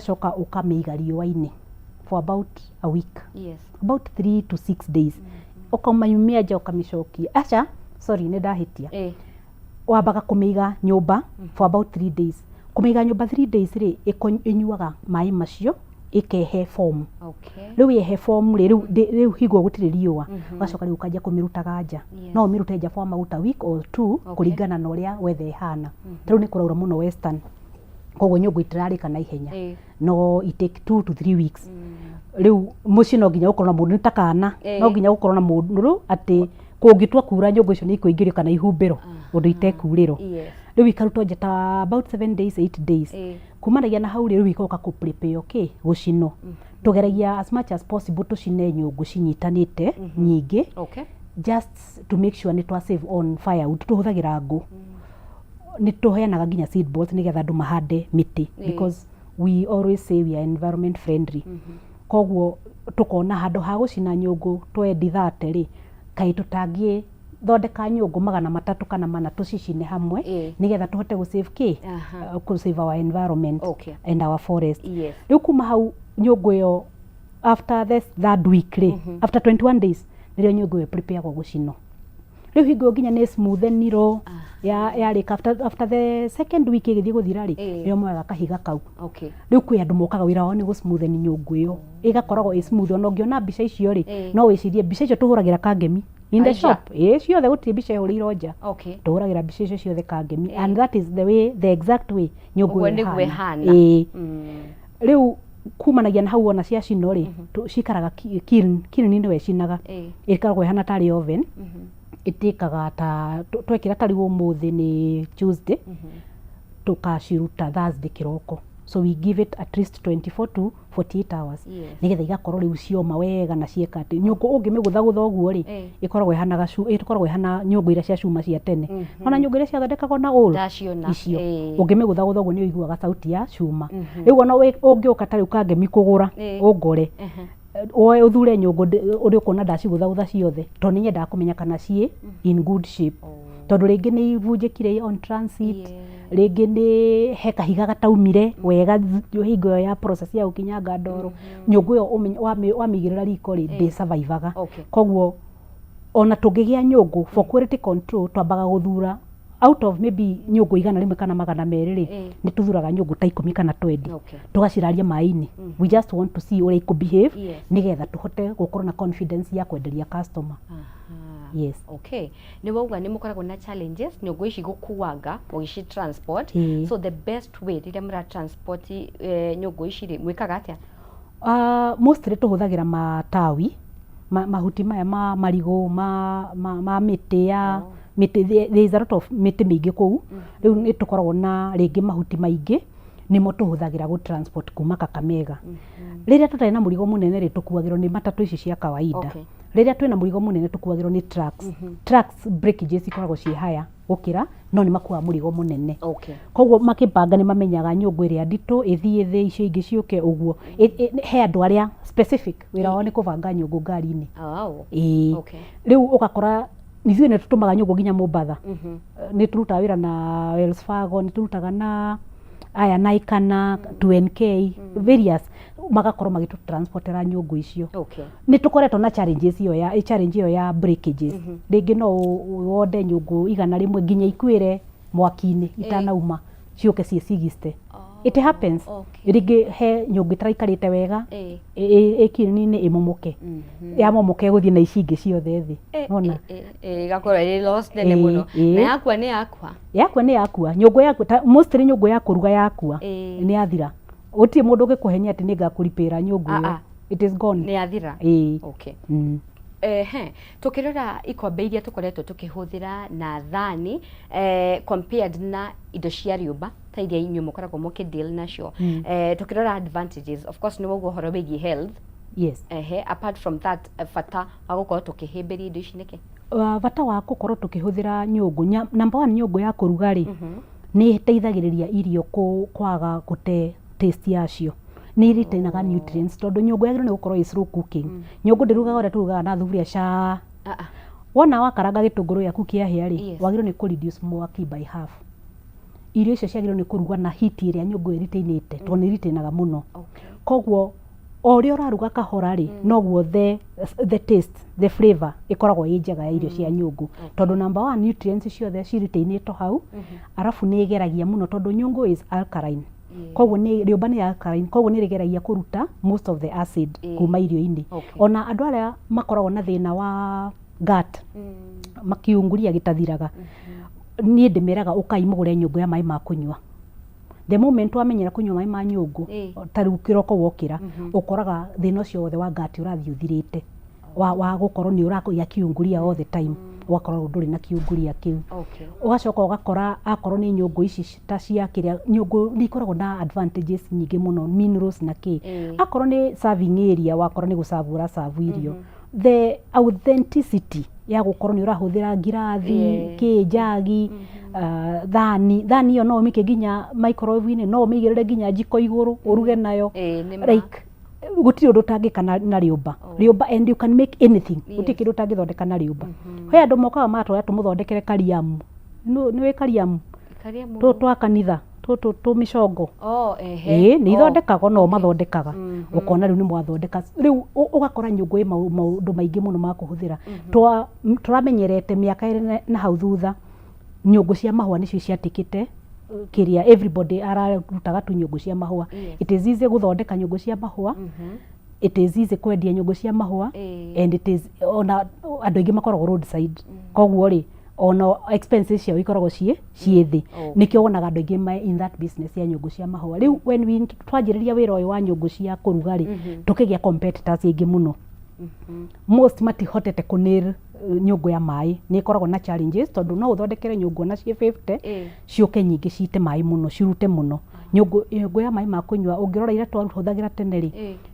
ugacoka ukamiiga riũa-inĩ for about a week. Yes. About 3 to 6 days. Ukamayumia nja ukamĩcokia. Acha, sorry nĩ ndahitia. Wambaga kũmĩiga nyũmba for about 3 days. Kũmĩiga nyũmba 3 days rĩ ĩnyuaga maĩ macio ĩkehe form. Okay. Rĩu yehe form rĩu higwo gũtirĩ riũa. Ugacoka rĩu ũkanjia kũmĩrutaga nja. No ũmĩrute nja for about a week or 2 kũringana na ũrĩa weather ĩhana. Rĩu nĩ kũraura mũno Western. Koguo nyũngũ itirarĩka na ihenya. No it take 2 to 3 weeks. Rĩu mũciĩ no nginya ũkorwo na mũndũ nĩ ta kana. No nginya ũkorwo na mũndũ atĩ kũngĩtua kura nyũngũ icio nĩ ikũingĩrio kana ihumbĩro ũndũ itekurĩrwo. Rĩu ikarutwo nja ta about 7 days 8 days. Kumanagia na hau rĩu ikoka kũ prepare gũcinwo. Tũgeragia as much as possible tũcine nyũngũ cinyitanĩte nyingĩ. Just to make sure nĩ twa save on firewood. Tũhũthagĩra ngũ. Nĩ tũheanaga nginya seed balls nĩgetha andũ mahande mĩtĩ because we always say we are environment friendly. Koguo tukona handũ ha gũcina nyũngũ twendithate rĩ kaĩ tũtangĩ thondeka nyũngũ 300 kana 4 tũcicine hamwe nĩgetha tũhote gũ save our environment and our forest. Rĩu kuma hau nyũngũ ĩyo after the third week rĩ after 21 days nĩrĩo nyũngũ ĩyo prepare gũcinwo. Rĩu hingo nginya nĩ smoothenirwo yarĩka after the second week ĩgĩthiĩ gũthira rĩ rĩo moyaga kahiga kau. Rĩu kwĩ andũ mokaga wĩra wao nĩ gũ-smoothen nyũngũ ĩyo ĩgakoragwo ĩ smooth. Ona ũngĩona mbica icio rĩ no wĩcirie mbica icio tũhũragĩra Kangemi in the shop. Ciothe gũtirĩ mbica ĩhũrĩirwo nja. Tũhũragĩra mbica icio ciothe Kangemi and that is the exact way nyũngũ ĩhana. Rĩu kumanagia na hau ona cia cino rĩ cikaraga kiln-inĩ we cinaga ĩkoragwo ĩhana tarĩ oven. Itikaga ta twekira tari ũmũthĩ nĩ Tuesday tukaciruta Thursday kiroko. So we give it at least 24 to 48 hours. Nigetha igakorwo rĩu cioma wega na cieka atĩ nyũngũ ũngĩmĩgũthagũtha ũguo rĩ ikoragwo ihana ikoragwo ihana nyũngũ iria cia cuma cia tene. Ona nyũngũ iria ciathondekagwo na ũũ icio ũngĩmĩgũthagũtha ũguo nĩ ũiguaga sauti ya cuma. Rĩu ona ũngĩũka tarĩ Kangemi kũgũra ũngore oe uthure nyũngũ ũrĩ ũkona ndacigũthagũtha ciothe to nĩ nyendaga kũmenya kana ciĩ in good shape. Tondũ rĩngĩ nĩ ibunjĩkire on transit rĩngĩ nĩ he kahiga gataumire wega hingo ya process ya gũkinyanga ndoro. Nyũngũ ĩyo wamĩigĩrĩra riko rĩ ndĩ-survivaga. Koguo ona tũngĩgĩa nyũngũ for quality control twambaga gũthura out of maybe nyũngũ 100 kana 200 rĩ nĩ tũthuraga nyũngũ ta 10 kana 20 tugaciraria maĩ-inĩ. We just want to see ũrĩa ikũ-behave nĩgetha tũhote gũkorwo na confidence ya kwenderia customer. Yes. Okay. Nĩ wauga nĩ mũkoragwo na challenges nyũngũ ici gũkuanga mũgici transport. So the best way rĩrĩa mũra transport nyũngũ ici rĩ mwĩkaga atĩa? Mostly tũhũthagĩra matawi mahuti maya ma marigũ ma mĩtĩ ya there is a lot of mĩtĩ mĩingĩ kũu. Rĩu nĩ tũkoragwo na rĩngĩ mahuti maingĩ nĩmo tũhũthagĩra gũ transport kuma Kakamega. Rĩrĩa tũtarĩ na mũrigo mũnene rĩ tũkuagĩrwo nĩ matatũ ici cia kawaida. Rĩrĩa twĩna mũrigo mũnene tũkuagĩrwo nĩ trucks. Trucks breakages ikoragwo ciĩ haya gũkĩra no nĩ makuaga mũrigo mũnene. Koguo makĩbanga nĩ mamenyaga nyũngũ ĩrĩa nditũ ĩthiĩ thĩ icio ingĩ ciũke ũguo. He andũ arĩa specific wĩra wao nĩ kũbanga nyũngũ ngari-inĩ. Rĩu ũgakora nithuĩ nĩ tũtũmaga nyũngũ nginya Mombatha. Nĩ tũrutaga wĩra na Wells Fargo nĩ tũrutaga na aya Naikana 2NK various magakorwo magĩtũ transportera nyũngũ icio. Nĩ tũkoretwo na challenges ĩyo ya breakages. Rĩngĩ no wonde nyũngũ 100 nginya ikuĩre mwaki-inĩ itanauma ciũke cigiste. It happens. Rĩngĩ he nyũngũ ĩtaraikarĩte wega ĩkĩni-inĩ ĩmomoke. Ya momoke gũthiĩ na ici ingĩ ciothe thĩ. Ona gakorwo ĩ lost nene mũno. Na yakua nĩ yakua. Yakua nĩ yakua. Nyũngũ yakua mostly nyũngũ ya kũruga yakua nĩ yathira. Gũtirĩ mũndũ ũngĩkũhenia atĩ nĩ ngakũripĩra nyũngũ ĩyo. It is gone. Nĩ yathira. Okay. Tukirora ikombe iria tukoretwo tukihũthĩra na thani compared na indo cia riũmba ta iria inyuĩ mũkoragwo mũkĩdeal nacio. Tukirora advantages of course nĩ wauga ũhoro wĩgiĩ health. Yes. Apart from that bata wa gũkorwo tukĩhĩmbĩria indo ici nĩkĩ? Bata wa gũkorwo tukĩhũthĩra nyũngũ number 1 nyũngũ ya kũruga rĩ nĩ ĩteithagĩrĩria irio kwaga gũte taste yacio. Nĩ retainaga nutrients tondũ nyũngũ yagĩrĩirwo nĩ gũkorwo ĩ slow cooking. Nyũngũ ndĩrugaga ũrĩa tũrugaga na thuburia ca. Wona wakaranga gĩtũngũrũ gĩaku kĩahĩa rĩ wagĩrĩirwo nĩ kũ reduce mwaki by half. irio icio ciagĩrĩirwo nĩ kũrugwo na heat ĩrĩa nyũngũ ĩritainĩte tondũ nĩ ĩritainaga mũno. Koguo o ũrĩa ũraruga kahora rĩ noguo the taste, the flavor ĩkoragwo ĩ njega ya irio cia nyũngũ tondũ number one nutrients ciothe ciritainĩtwo hau arafu nĩ ĩgeragia mũno tondũ nyũngũ is alkaline. Koguo rĩũmba nĩ alkaline, koguo nĩ rĩgeragia kũruta most of the acid kuma irio-inĩ. Ona andũ arĩa makoragwo na thĩna wa gut makiunguria gĩtathiraga, niĩ ndĩmeraga ũkai mũgũre nyũngũ ya maĩ ma kũnyua. The moment wamenyera kũnyua maĩ ma nyũngũ ta rĩu kĩroko wokĩra ũkoraga thĩna ũcio wothe wa gut ũrathiĩ ũthirĩte wa gũkorwo nĩ ũrakũgĩa kiunguria all the time, ũgakorwo ndũrĩ na kiunguria kĩu. Ũgacoka ũgakora akorwo nĩ nyũngũ ici ta cia kĩrĩa, nyũngũ nĩ ikoragwo na advantages nyingĩ mũno, minerals na kĩ. Akorwo nĩ serving area, wakorwo nĩ gũcabu ũracabu irio, the authenticity ya gũkorwo nĩ ũrahũthĩra ngirathi, njagi, thani ĩyo no ũmĩke nginya microwave-inĩ, no ũmĩigĩrĩre nginya njiko igũrũ ũruge nayo, like gũtirĩ ũndũ ũtangĩka na rĩũmba. Rĩũmba and you can make anything, gũtirĩ kĩndũ ũtangĩthondeka na rĩũmba. He andũ mokaga matũra tũmũthondekere kariamu, nĩwĩ kariamu twa kanitha tũmĩcongo nĩ ithondekagwo no mathondekaga ũkona rĩu nĩ mwathondeka. Rĩu ũgakora nyũngũ ĩ maũndũ maingĩ mũno ma kũhũthĩra. Tũramenyerete mĩaka ĩrĩ na hau thutha nyũngũ cia mahũa nĩcio ciatĩkĩte kĩrĩa everybody ararutaga tu nyũngũ cia mahũa. It is easy gũthondeka nyũngũ cia mahũa, it is easy kwendia nyũngũ cia mahũa, and it is ona andũ aingĩ makoragwo roadside, koguo rĩ ona expenses ciao ikoragwo ciĩ thĩ. Nĩkĩo wonaga andũ aingĩ in that business ya nyũngũ cia mahũa. Rĩu when we twanjĩrĩria wĩra ũyũ wa nyũngũ cia kũruga rĩ tũkĩgĩa competitors aingĩ mũno. Most matihotete kũnail nyũngũ ya maĩ, nĩ ĩkoragwo na challenges tondũ no ũthondekere nyũngũ na ciĩ 50 ciũke nyingĩ cite maĩ mũno, cirute mũno. Nyũngũ ya maĩ ma kũnyua ũngĩrora iria twahũthagĩra tene rĩ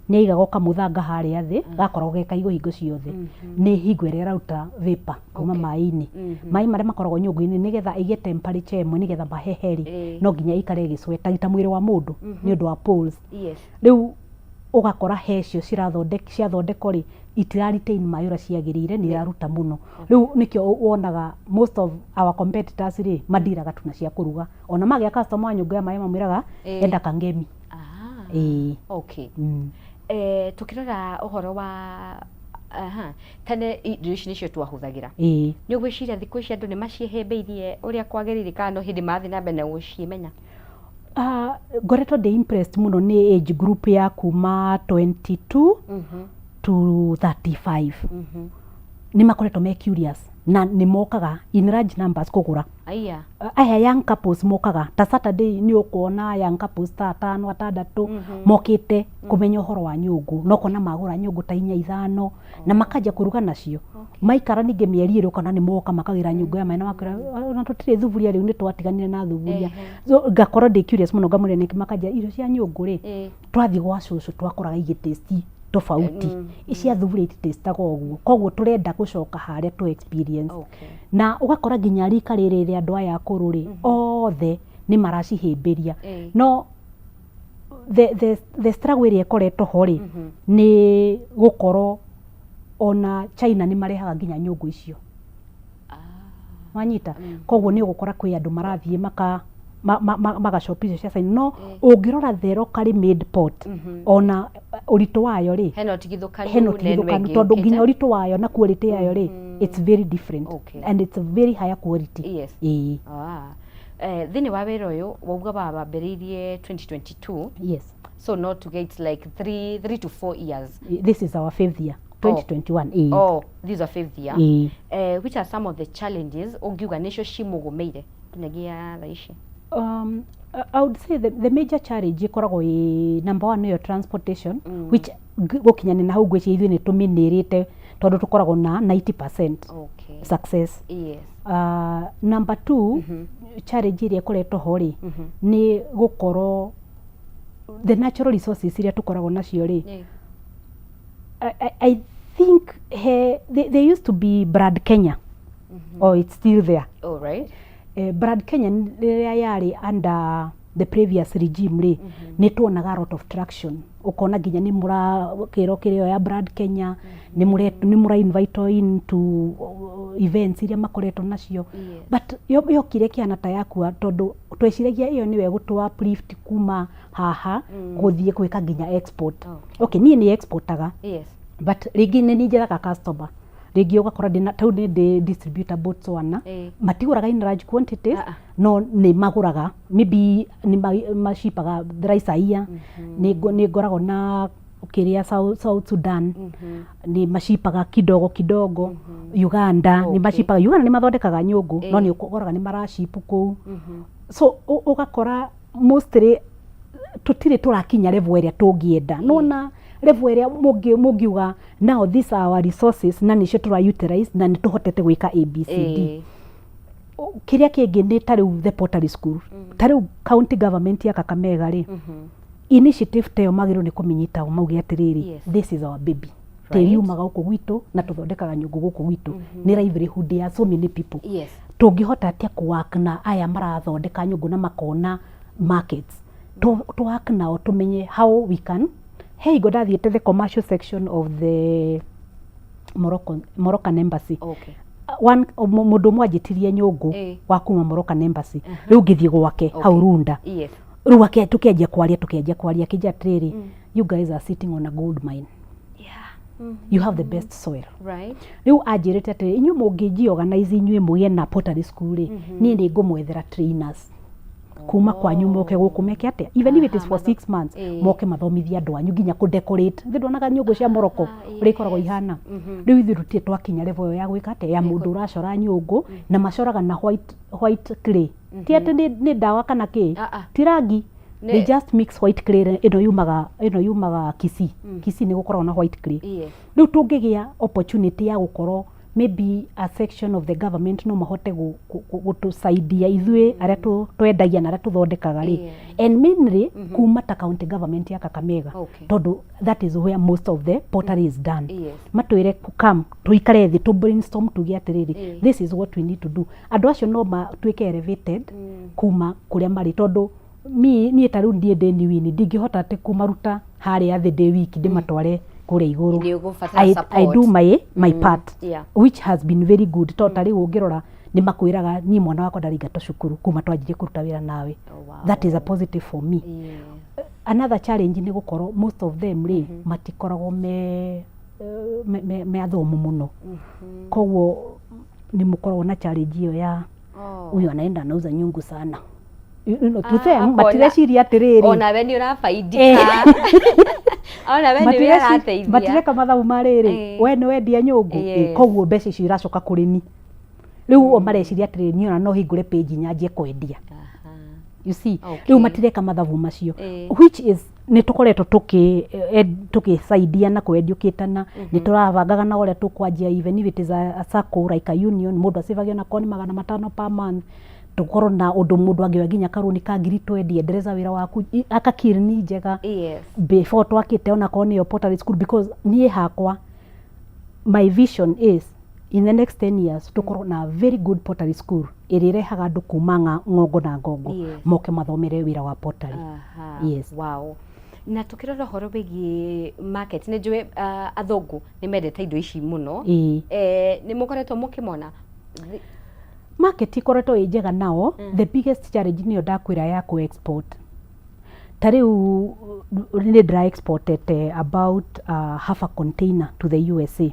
nĩ aigagwo kamũthanga harĩa thĩ gakoragwo ge kaigũ hingo ciothe, nĩ hingo ĩrĩa ĩraruta vapor kuma maĩ-inĩ. Maĩ marĩa makoragwo nyũngũ-inĩ nĩgetha ĩgĩe temperature ĩmwe nĩgetha mahehe rĩ no nginya ikare ĩgĩcweta ta mwĩrĩ wa mũndũ nĩ ũndũ wa pores. Rĩu ũgakora hecio ciathondekwo rĩ itiraritain maĩ ũrĩa ciagĩrĩire, nĩ iraruta mũno. Rĩu nĩkĩo wonaga most of our competitors rĩ mandiraga tu na cia kũruga, ona magĩa customer wa nyũngũ ya maĩ mamwĩraga enda kangemi. Okay. Tukirora ũhoro wa tene irio ici nĩcio twahũthagĩra. Nĩ ũgwĩciria thikũ ici andũ nĩ maciĩhĩmbĩirie ũrĩa kwagĩrĩire kana no hĩndĩ mathiĩ na mbere na gũcimenya? Ngoretwo ndĩ impressed mũno nĩ age group ya kuma 22 to 35. Nĩ makoretwo me curious na nĩ mokaga in large numbers kũgũra. Aya young couples mokaga ta Saturday nĩ ũkuona young couples ta 5 6 mokĩte kũmenya ũhoro wa nyũngũ, no kona magũra nyũngũ ta 4 5 na makajia kũruga nacio. Maikara ningĩ mĩeri ĩrĩ ũkona nĩ moka makagĩra nyũngũ ya maĩ na makĩra ona tũtirĩ thuburia rĩu nĩ twatiganire na thuburia. Ngakorwo ndĩ curious mũno ngamũria nĩkĩ makajia irio cia nyũngũ rĩ twathiĩ gwa cũcũ twakoraga igĩ taste tofauti cia thuburia ititaga ũguo, koguo tũrenda gũcoka harĩa tu experience. Na ũgakora nginya rika rĩrĩ andũ aya akũrũ rĩ othe nĩ maracihĩmbĩria. No the struggle ĩrĩa ĩkoretwo ho rĩ nĩ gũkorwo ona China nĩ marehaga nginya nyũngũ icio. Wanyita koguo nĩ ũgũkora kwĩ andũ marathiĩ magacopi icio cia China, no ũngĩrora the locally made pot ona ũritũ wayo rĩ hena ũtigithũkanu tondũ nginya ũritũ wayo na quality yayo rĩ it's very different and it's a very higher quality. Thĩinĩ wa wĩra ũyũ wauga wambĩrĩirie 2022. So not to get like 3 to 4 years. This is our 5th year. 2021. This is our 5th year. Which are some of the challenges ungiuga nĩcio cimũgũmĩire nginyagia thaa ici? I would say the major challenge ikoragwo number one your transportation, which gũkinyana na hau ngwĩciria ithuĩ nĩ tũmĩnĩrĩte tondũ tũkoragwo na 90% success. Number 2 challenge iria ĩkoretwo ho rĩ nĩ gũkorwo the natural resources iria tũkoragwo nacio rĩ I think there used to be Brad Kenya. It's still there. Right. Brad Kenya rĩrĩa yarĩ under the previous regime ri ni tuonaga a lot of traction ukona nginya ni kiro kirio ya Brad Kenya ni mura invite into events iria makoretwo nacio but yo kire kiana ta yakua tondu tweciragia iyo niwe gutwa uplift kuma haha guthie gwika nginya export okay ni exportaga but ringi ni njiraga customer ringi ugakora ndina tau ndi distributor Botswana matiguraga in large quantities no ni maguraga maybe ni mashipaga thrice ni ngoragwo na ukiria South Sudan ni mashipaga kidogo Uganda ni mashipaga Uganda ni mathondekaga nyungu no ni ukoraga ni marashipu ku so ugakora mostly tutire turakinya level area tungienda nona level area mugiuga now these are our resources na nicio tura utilize na ni tuhotete gwika ABCD kiria kingi ni tariu the pottery school tariu county government ya Kakamega ri initiative tayo magiro ni kuminyita mauge atiriri this is our baby tiriumaga guku gwitu na tuthondekaga nyungu guku gwitu ni livelihood ya so many people tungihota atia kuwork na aya marathondeka nyungu na makona markets to work nao tumenye how we can hey go dathiete the commercial section of the Moroccan embassy one mundu mwajitirie nyungu wa kuma Moroccan embassy riu ngithie gwake hau Runda riu wake tukianjia kwaria kija atiriri you guys are sitting on a gold mine you have the best soil right riu ajirite atiriri inyu mungi organize inyu mugie na pottery school ni ndi ngumwethera trainers kuma kwanyu moke guku meke atia even if it is for 6 months moke mathomithia andu anyu nginya ku decorate ndionaga nyungu cia Morocco rikoragwo ihana riu ithurutie twakinya level ya gwika atia ya mundu uracora nyungu na macoraga na white clay ti ati ni dawa kana ki tirangi they just mix white clay ino yumaga Kisii ni gukorwo na white clay riu tungigia opportunity ya gukorwo maybe a section of the government no mahote gutusaidia ithui aria twendagia na aria tuthondekaga ri and mainly kuma ta county government ya Kakamega tondu that is where most of the pottery is done matwire come tuikare thi to brainstorm tugia atiriri this is what we need to do andu acio no matwike elevated kuma kuria mari tondu ni taru ndie ndeni wini ndingihota ati kumaruta haria the day week ndimatware kure iguru I do my part which has been very good totally ungirora ni makwiraga ni mwana wako ndarigato cukuru kuma twanjire kuruta wira nawe that is a positive for me another challenge ni gukorwo most of them ri matikoragwo me athomu muno koguo ni mukorwo na challenge iyo ya uyu anaenda anauza nyungu sana matireciria atiriri ona we ni urafaidika ona we ni urateithia matireka mathabu mariri we ni wendia nyungu koguo mbeca icio iracoka kuri ni riu o mareciria atiriri ni ona no hingure page nyanjie kwendia you see riu matireka mathabu macio which is ni tukoretwo tukisaidia na kweducatana ni turabangaga na uria tukwanjia even if it is a circle like a union mundu acivagio na koni 500 per month tukorwo na undu mundu angiwa nginya karuni ka ngiri 20 endereza wira waku akakirni njega before twakite ona koni yo pottery school because nie hakwa my vision is in the next 10 years tukorwo na very good pottery school irirehaga andu kumanga ngongo na ngongo moke mathomere wira wa pottery wow na tukirora horo bigi market ni njue athungu ni mendete indo ici muno ni mukoretwo mukimona market ikoretwo njega nao the biggest challenge ni ndakwira ya ku export tariu ni dry exported about half a container to the USA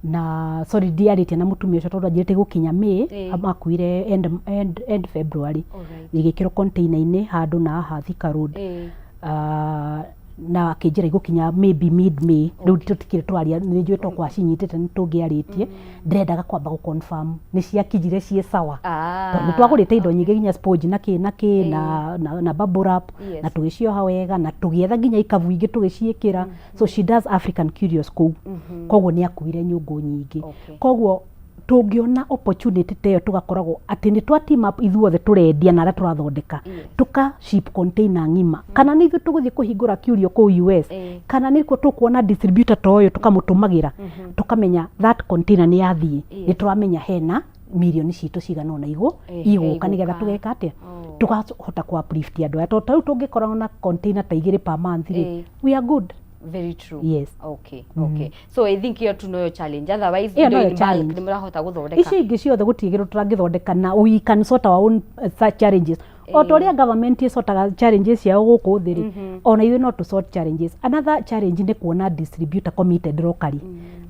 na sorry diarity na mutumia ucio tondu ajirite gukinya May amakuire end February igikiro container ini handu na Thika Road na kijira igukinya maybe mid May riu tutikire twaria ni njue to kwa cinyitete ni tungiaritie ndirendaga kwamba gu confirm ni cia kijire cie sawa tondu twagurite indo nyingi nginya sponge na na bubble wrap na tugicio wega na tugietha nginya ikavu ingi tugiciikira so she does African curious koguo ni akuire nyungu nyingi koguo tungiona opportunity teyo tugakoragwo ati ni twa team up ithuothe turendia na ra turathondeka tuka ship container ngima kana ni ithu tuguthie kuhingura curio ku US kana ni tukuona distributor toyo tukamutumagira tukamenya that container ni yathie ni turamenya hena milioni citũ cigana ona igũka nigetha tugeka atia tugahota ku uplift andu aya tondũ tũngĩkorwo na container ta 2 per month we are good. Very true. Yes. Okay. So I think you know your challenge. Otherwise, you know challenge. Ni murahota guthondeka. Ici ingĩ ciothe gũtigĩrwo tũrangĩthondeka na we can sort our own challenges. O toria government isotaga challenges ciao gũkũ thĩ rĩ, ona ithuĩ no to sort challenges. Another challenge nĩ kuona distributor committed locally.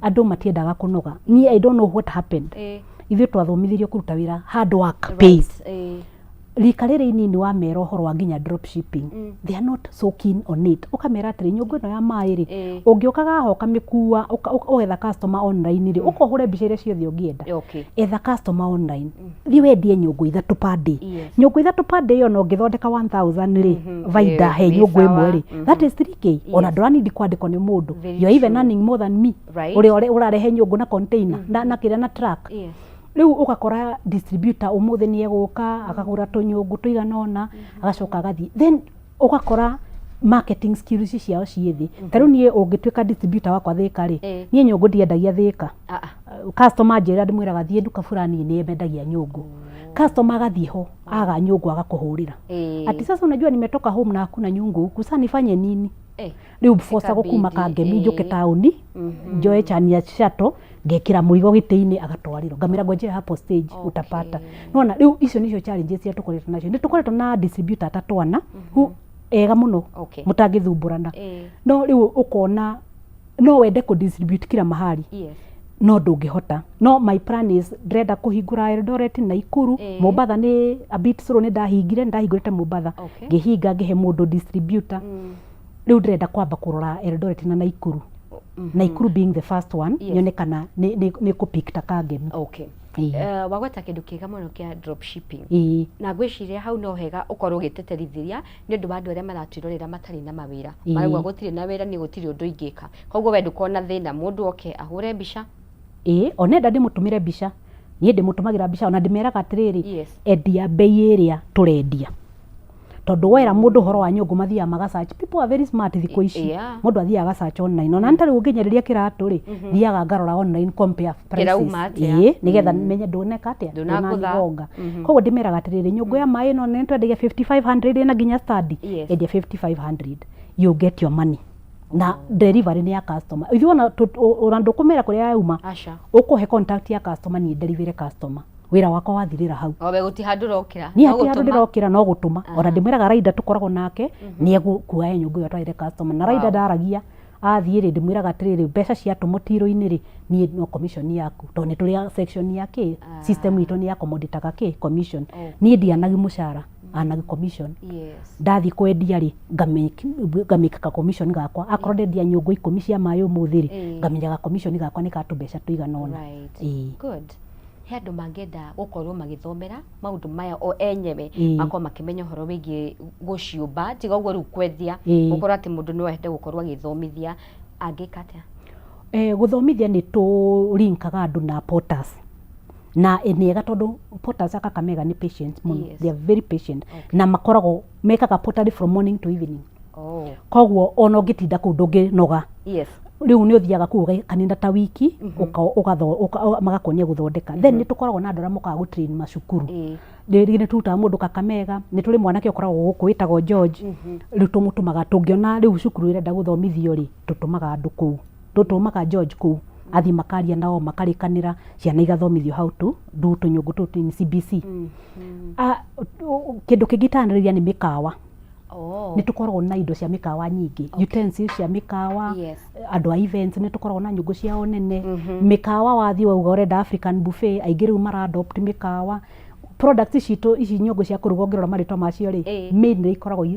Andũ matiendaga kũnoga. I don't know what happened. Ithuĩ twathomithirio kũruta wĩra hard work pays. Rika rĩrĩ inini wa mera ũhoro wa nginya drop shipping, they are not so keen on it. Ukamera atĩrĩ nyũngũ ĩno ya maĩ rĩ, ũngĩũkaga hoka mĩkua ũgetha customer online rĩ, ũkohure mbica iria ciothe ũngĩenda. Etha customer online, thiĩ wendie nyũngũ 3 per day. Nyũngũ 3 per day ona ũngĩthondeka 1000 rĩ, vaida he nyũngũ ĩmwe rĩ, that is 3k. Ona ndũranindi kwandĩkwo nĩ mũndũ. You are even earning more than me. Ũrĩa ũrarehe nyũngũ na container na kĩrĩa na truck. Riu ugakora distributor umuthi ni eguka akagura tunyungu tuigana ona agacoka agathii, then ugakora marketing skills ciao ciithi. Taru nie ungituika distributor wakwa Thika ri, nie nyungu ndiendagia Thika. Customer njira ndimwiraga thie nduka fulani ni emendagia nyungu. Customer agathii ho aga nyungu agakuhurira. Ati sasa unajua nimetoka home na hakuna nyungu huku, sasa nifanye nini? Riu force gukuma Kangemi njuke tauni njoe chani ya shato ngekira murigo giti-ini agatwarirwo ngamira ngoje hapo stage utapata. Nona riu icio nicio challenges cia tukoretwo nacio. Ni tukoretwo na distributor atatwana ega muno mutangithumburana. No riu ukona no wende ku distribute kila mahali. No ndungihota. No my plan is ndrenda kuhingura Eldoret na Ikuru. Mombasa ni a bit slow, ni ndahingurite Mombasa ngihinga ngihe mundu distributor. Riu ndrenda kwamba kurora Eldoret na Ikuru. Naikuru being the first one, nyone kana ni kupikta Kangemi. Wagweta kindu kiega muno kia drop shipping. Na ngwiciria hau no hega ukorwo giteterithiria ni undu wa andu aria maratwirorera matari na mawira. Marauga gutire na wira ni gutire undu ingika. Koguo wendu kuona thina mundu oke ahure mbica. Onenda ndimutumire mbica. Nie ndimutumagira mbica ona ndimeraga atiriri endia bei iria turendia. Tondu wera mundu horo wa nyungu mathia magasearch. People are very smart thiko ici. Mundu athia agasearch online. Ona ntari unginyeriria kiratu ri, thiaga ngarora online compare prices. Nigetha menye nduneka atia ndunangonga. Koguo ndimeraga atiriri nyungu ya mai no ni twendagia 5500 na nginya study. Endia 5500. You get your money. Na delivery ni ya customer. Ithu ona ndukumera kuria yauma. Ukuhe contact ya customer ni delivery customer. Wira wakwa wathirira hau. Obe guti handu rokira. Ni ati handu ndirokira no gutuma. Ona ndimwiraga Raida tukoragwo nake ni egukua nyungu yo twaire customer. Na Raida ndaragia athie ri ndimwiraga atiriri mbeca cia tumutiro-ini ri ni no commission yaku. To ni tuli section yake system itu ni ya commoditaga ke commission. Ni ndianagi mushara anagi commission. Ndathi kwendia ri ngamika ka commission gakwa. Akorwo ndendia nyungu 10 cia mayo muthiri ngamenyaga commission gakwa ni katu mbeca tuigana ona. Good. Andu mangenda gukorwo magithomera maundu maya o enyewe makorwo makimenya horo wigie guciumba tiga uguo riu kwethia gukorwo ati mundu no ende gukorwo agithomithia angika atia. Guthomithia ni tu linkaga andu na porters na eniega tondu porters aka Kakamega ni patient muno. They are very patient na makoragwo mekaga porter from morning to evening. Koguo ona ungitinda kuu ndunginoga. Riu ni uthiaga kuga kanina ta wiki magakonia guthondeka. Then ni tukoragwo na andu aria mokaga gutrain macukuru. Ni tuta mundu Kakamega ni tuli mwanake ukoragwo guku witagwo George. Riu tumutumaga tungiona riu cukuru irenda guthomithio ri tutumaga andu kuu. Tutumaga George kuu athi makaria nao makarikanira ciana igathomithio how to do tunyungu tutu ni CBC. Kindu kingitaniriria ni mikawa. Ni tukoragwo na indo cia mikawa nyingi, utensils cia mikawa, andu a events ni tukoragwo na nyungu ciao nene. Mikawa wathi wauga urenda African buffet aingi riu mara adopt mikawa. Products citu ici nyungu cia kuruga ngirora maritwa macio ri mainly ikoragwo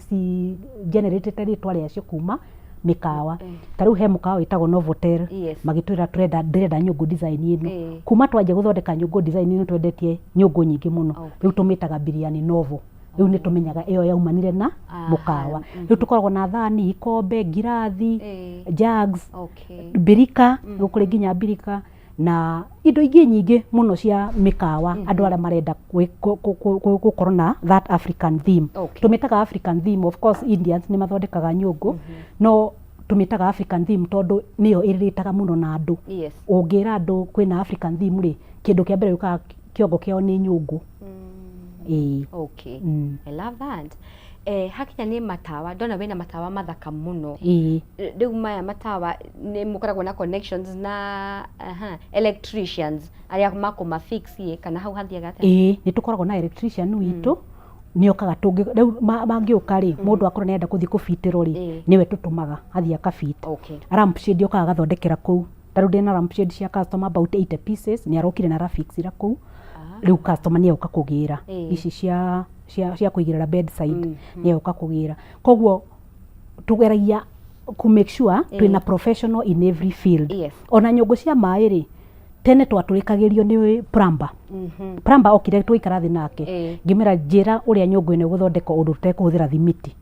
si generated ritwa riacio kuma mikawa. Tariu he mukawa witagwo Novotel magitwira ndrenda nyungu design ino. Kuma twanje guthondeka nyungu design ino twendetie nyungu nyingi muno. Riu tumitaga Biryani Novo. Riu ni tumenyaga iyo yaumanire na mukawa. Riu tukoragwo na thani, ikombe, ngirathi, jugs, birika, gukuri nginya birika na indo ingi nyingi muno cia mikawa. Andu aria marenda gukorwo na that African theme. Tumitaga African theme. Of course Indians ni mathondekaga nyungu no tumitaga African theme tondu niyo iriritaga muno na andu. Yes. Ungira andu kwina African theme ri kindu kia mbere yuka kiongo kiao ni nyungu. Okay. I love that. Hakinya ni matawa, ndona wena matawa mathaka muno. Riu maya matawa ni mukoragwo na connections na electricians aria mako mafixie kana hau hathiaga atia? Ni tukoragwo na electrician witu ni okaga tungi riu mangiuka ri mundu akorwo nenda kuthi kufitirwo ri niwe tutumaga athia kafit. Okay. Lamp shade okaga gathondekera kuu. Taru ndina lamp shade cia customer about 80 pieces ni arokire na rafixira kuu. Riu customer ni auka kugira ici cia kuigirira bedside ni auka kugira. Koguo tugeragia ku make sure twina professional in every field. Yes. Ona nyungu cia mai ri tene twaturikagirio ni plumber. Plumber okire twikara thi nake ngimera njira uria nyungu ino guthondeka undu tutekuhuthira thimiti.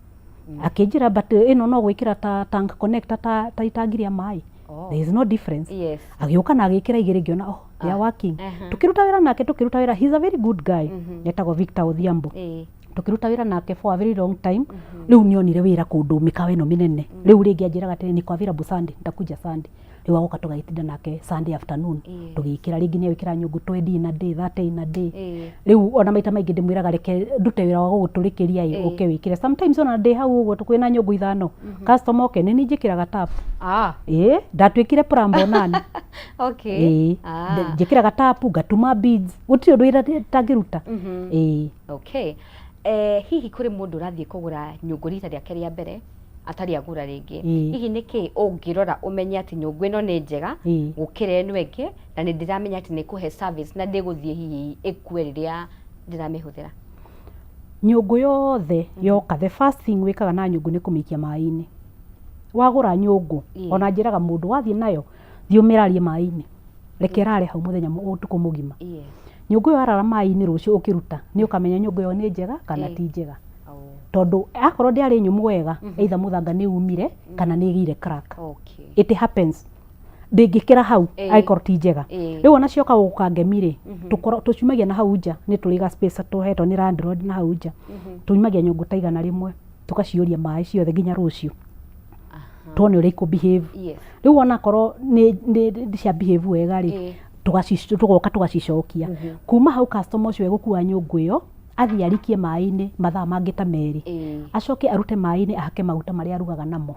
Akinjira but ino no gwikira ta tank connector ta itangiria mai. There is no difference. Yes. Agioka na agikira igiri ngiona they are working. Tukiruta wira nake tukiruta wira, he's a very good guy. Yetagwo Victor Odhiambo. Tukiruta wira nake for a very long time. Riu nionire wira kundu mikawa ino minene. Riu ringi anjiraga tene ni kwa vira Sunday ndakuja Sunday. Riu agoka tugagitinda nake Sunday afternoon. Tugikira ringi ni wikira nyungu 20 in a day, 30 in a day. Riu ona maita maingi ndimwiraga reke ndute wira wa guguturikiria uke wikire. Sometimes ona day hau uguo tukwina nyungu ithano. Customer oke ni njikiraga tap. Ndatwikire plumber nani. Okay. Njikiraga tap gatuma beads. Gutiri undu ira tangiruta. Okay. Hihi kuri mundu rathie kugura nyungu rita riake ria mbere atari agura ringi, hihi niki ungirora umenye ati nyungu ino ni njega gukira ino ingi na ni ndiramenya ati ni kuhe service na ndiguthie hihi ikue riria ndiramehuthira? Nyungu yothe yoka, the first thing wikaga na nyungu ni kumikia mai-ini. Wagura nyungu ona njiraga mundu wathie nayo thiumirarie mai-ini, rekerare hau muthenya utuku mugima. Nyungu yo arara mai-ini rucio ukiruta ni ukamenya nyungu yo ni njega kana ti njega. Tondu akorwo ndiari nyumu wega either muthanga ni umire kana ni gire crack. It happens. Ndingikira hau aikorwo ti njega. Riu ona cioka gukangemire tucumagia na hau nja ni turiga space tuhetwo ni landlord na hau nja. Tunyumagia nyungu ta igana rimwe tukaciuria mai ciothe nginya rucio. Tuone uria iku behave. Riu ona korwo ni cia behave wega ri tugoka tugacicokia. Kuma hau customer ucio egukua nyungu iyo athie arikie mai-ini mathaa mangi ta meri. Acoke arute mai-ini ahake maguta maria arugaga namo.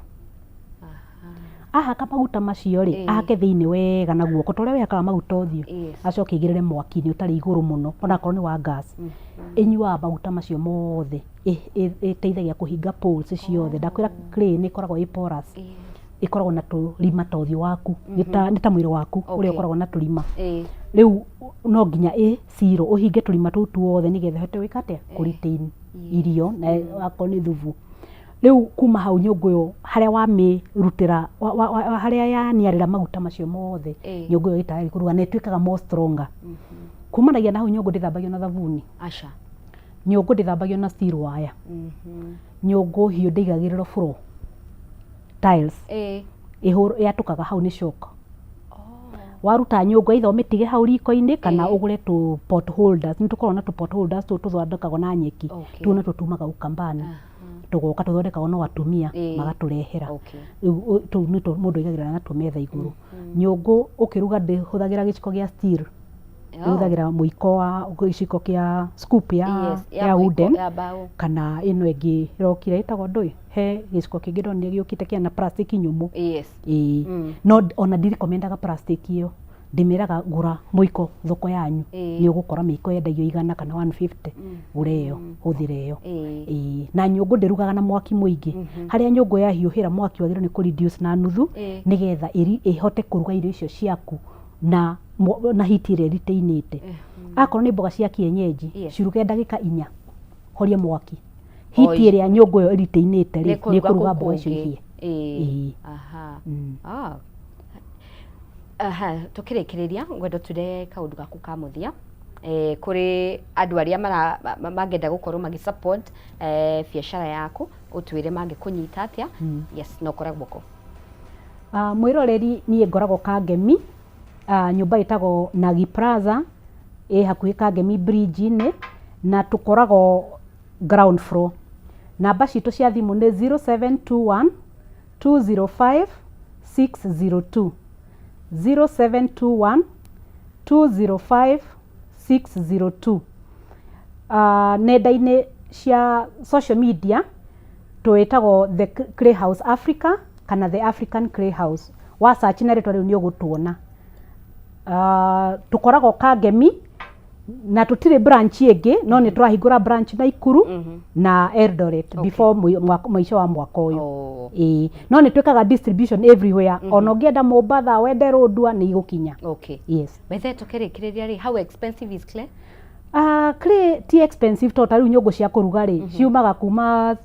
Ahaka maguta macio ri ahake thiini wega na guoko toria wehakaga maguta uthio. Acoke igirire mwaki-ini utari iguru muno ona korwo ni wa gas. Inyua maguta macio mothe iteithagia kuhinga pores ciothe. Ndakwira clay ni ikoragwo i porous. Ikoragwo na turima ta uthio waku ni ta mwiri waku uria ukoragwo na turima. Riu no nginya zero uhinge turima tuu tuothe nigetha hote wikate kuritain irio na wako ni thubu. Riu kuma hau nyungu yo haria wamirutira haria yaniarira maguta macio mothe nyungu yo itari kuruga na itwikaga more stronger. Kumanagia na hau nyungu ndithambagio na thabuni. Acha. Nyungu ndithambagio na steel wire. Nyungu hiyo ndigagiriro floor tiles. Yatukaga hau ni shock. Waruta nyungu either umitige hau riko-ini kana ugure tu pot holders. Ni tukorwo na tu pot holders tu tuthondekagwo na nyeki. Tu na tutumaga ukambani. Tugoka tuthondekagwo no atumia magaturehera. Tu ni mundu igagira na tumetha iguru. Nyungu ukiruga ndihuthagira giciko gia steel. Uthagira muiko wa giciko kia scoop ya wooden kana ino ingi irokire itagwo ndui he giciko kingi ndonire giukite kia na plastic nyumu. No ona ndirekomendaga plastic iyo. Ndimiraga gura muiko thoko yanyu ni ugukora miko yendagio 100 kana 150 ureyo huthireyo. Na nyungu ndirugaga na mwaki muingi. Haria nyungu yahiuhira mwaki wagiro ni ku reduce na nuthu nigetha ihote kuruga irio icio ciaku na hiti iria ritainite. Akorwo ni mboga cia kienyeji ciruge ndagika 4 horia mwaki. Hiti iria nyungu yo ritainite ri ni kuruga mboga icio ihie. Tukirikiriria ngwendo tude kaundu gaku ka muthia kuri andu aria mangenda gukorwo magi support biashara yaku utwire mangi kunyita atia. Yes, no koragwo ko mwiroreri nie ngoragwo Kangemi. Nyumba itagwo Nagi Plaza hakuhi Kangemi bridge-ini na tukoragwo ground floor. Namba citu cia thimu ni 0721 205 602 0721 205 602. Nenda-inĩ cia social media twĩtagwo The Clay House Africa kana The African Clay House. Wa search na rĩtwa rĩu nĩ ũgũtuona. Tukoragwo Kangemi na tũtirĩ branch ĩngĩ no nĩ tũrahingũra branch Naikuru na Eldoret before mũico wa mwaka ũyũ. No nĩ twĩkaga distribution everywhere. Ona ũngĩenda Mombatha wende Rũndua nĩ igũkinya. Okay. Yes. Bethe tũkĩrĩkĩrĩria rĩ, how expensive is clay? Clay ti expensive to ta rĩu nyũngũ cia kũruga rĩ ciumaga kuma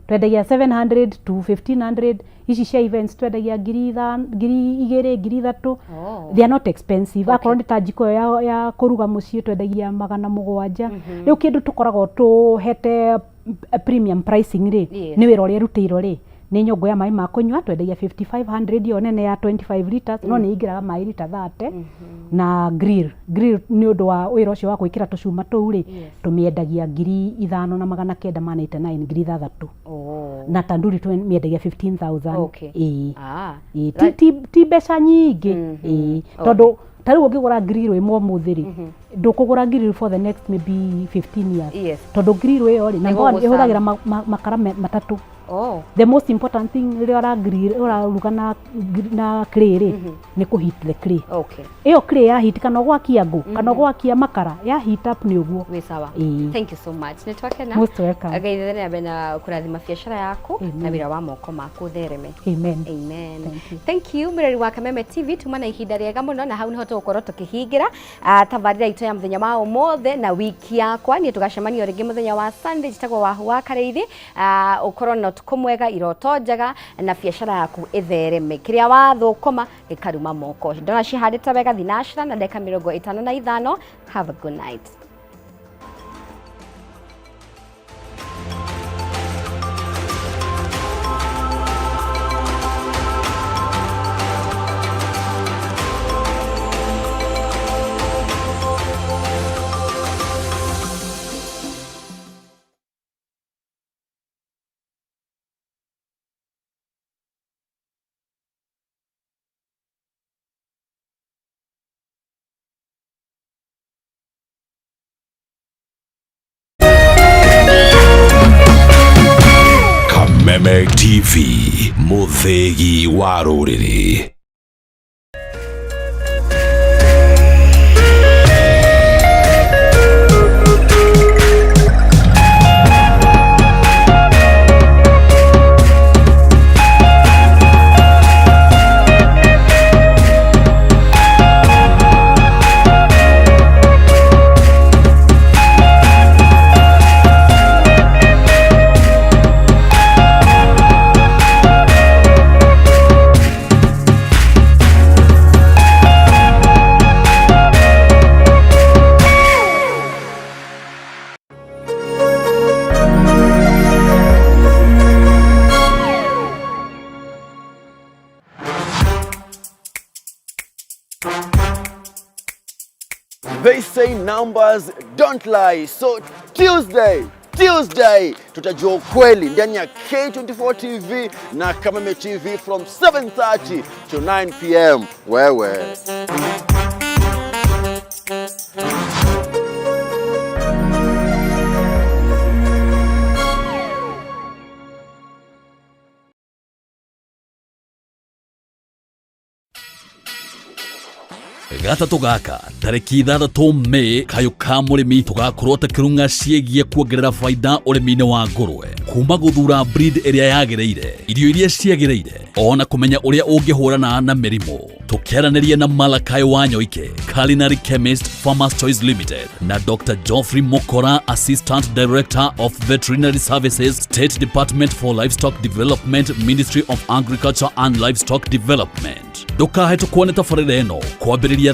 twendagia 700 to 1500. Ici cia events twendagia 2,000 3,000. They are not expensive. Akorwo nĩ ta njiko ya kũruga mũciĩ twendagia 700. Rĩu kĩndũ tũkoragwo tũhete premium pricing rĩ nĩ wĩra ũrĩa rutĩirwo rĩ nĩ nyũngũ ya maĩ ma kũnyua twendagia 5500 yo nene ya 25 liters no nĩ ingĩraga maĩ lita 30 na grill nĩ ũndũ wa wĩra ũcio wa gwĩkĩra tũcuma tũu rĩ tũmĩendagia 5,999 ngiri 3 na tanduri tũmĩendagia 15,000. Ti mbeca nyingĩ tondũ ta rĩu ũngĩgũra grill ĩmwe ũmũthĩ rĩ ndũkũgũra grill for the next maybe 15 years tondũ grill ĩyo rĩ na ĩhũthagĩra makara matatũ. The most important thing ũraruga na clay rĩ nĩ kũheat the clay. Ĩyo clay ya heat kana gwakia ngũ kana gwakia makara ya heat up nĩ ũguo. Wĩ sawa. Thank you so much. Nĩ twakena. Most welcome. Agaithĩre abena kũrathima biacara yaku na wĩra wa moko maku thereme. Amen. Thank you. Mũreri wa Kameme TV tuma na ihinda rĩega mũno na hau nĩho tũgũkorwo tũkĩhingĩra tabarĩra itũ ya mũthenya wa ũmũthĩ na wiki yakwa nĩ tũgacemania rĩngĩ mũthenya wa Sunday njĩtagwo Wahu wa Kareithi. Ũkorwo na ũtukũ mwega, iroto njega na biacara yaku ithereme. Kĩrĩa wathũkũma gĩkaruma moko. Ndona cihandĩte wega thinashara na ndeka 55. Have a good night. Kameme TV, mũthĩgi wa rũrĩrĩ. They say numbers don't lie. So Tuesday tutajua ukweli ndani ya K24 TV na Kameme TV from 7:30 to 9 p.m. Wewe. Gatatũ gaka tarĩki 6 Mei kayũ ka mũrĩmi tũgakorwo tũkĩrũnga ciĩgiĩ kuongerera baida ũrĩmi-inĩ wa ngũrwe, kuma gũthura breed ĩrĩa yagĩrĩire, irio iria ciagĩrĩire, ona kũmenya ũrĩa ũngĩhũrana na mĩrimũ. Tũkĩaranĩria na Malakai Wanyoike, Culinary Chemist, Farmers Choice Limited, na Dr. Geoffrey Mokora, Assistant Director of Veterinary Services, State Department for Livestock Development, Ministry of Agriculture and Livestock Development. Ndũkahe tũkuone tabarĩra ĩno kwambĩrĩria